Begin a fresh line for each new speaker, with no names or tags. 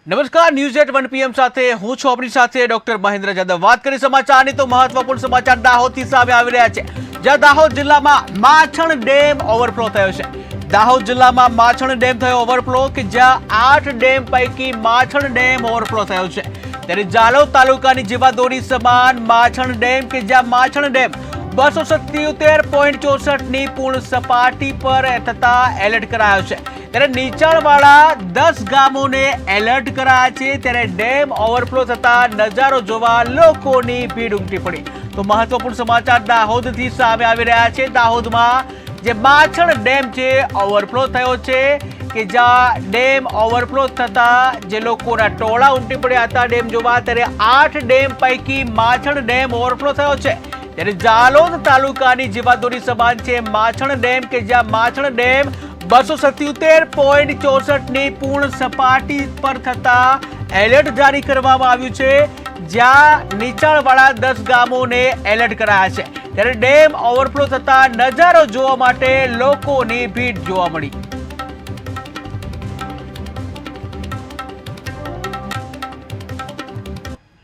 નમસ્કાર, news at 1 PM સાથે હું છું આપણી સાથે ડોક્ટર મહેન્દ્ર જાદવ। વાત કરી સમાચારની તો મહત્વપૂર્ણ સમાચાર દાહોદથી સામે આવી રહ્યા છે, જ્યાં દાહોદ જિલ્લામાં માછણ ડેમ ઓવરફ્લો થયો છે। દાહોદ જિલ્લામાં માછણ ડેમ થયો ઓવરફ્લો કે જ્યાં 8 ડેમ પૈકી માછણ ડેમ ઓવરફ્લો થયો છે। ત્યારે જાલોદ તાલુકાની જીવાદોરી સમાન માછણ ડેમ કે જ્યાં માછણ ડેમ 277.64 ની પૂર્ણ સપાટી પર થતા એલર્ટ કરાયો છે। ત્યારે નીચાણવાળા 10 ગામોને એલર્ટ કરાયા છે। ત્યારે ડેમ ઓવરફ્લો થતા નજારો જોવા લોકોની ભીડ ઉમટી પડી। તો મહત્વપૂર્ણ સમાચાર દાહોદથી સામે આવી રહ્યા છે। દાહોદમાં જે માછણ ડેમ છે ઓવરફ્લો થયો છે કે જ્યાં ડેમ ઓવરફ્લો થતા જે લોકોના ટોળા ઉમટી પડ્યા હતા ડેમ જોવા। ત્યારે 8 ડેમ પૈકી માછણ ડેમ ઓવરફ્લો થયો છે। ત્યારે જાલોદ તાલુકાની જીવાદોરી સમાન છે માછણ ડેમ કે જ્યાં માછણ ડેમ 277.64 ની પૂર્ણ સપાટી પર થતા એલર્ટ જારી કરવામાં આવ્યું છે, જ્યાં નીચાણવાળા 10 ગામોને એલર્ટ કરાયા છે। ત્યારે ડેમ ઓવરફ્લો થતા નજારો જોવા માટે લોકોની ભીડ જોવા મળી।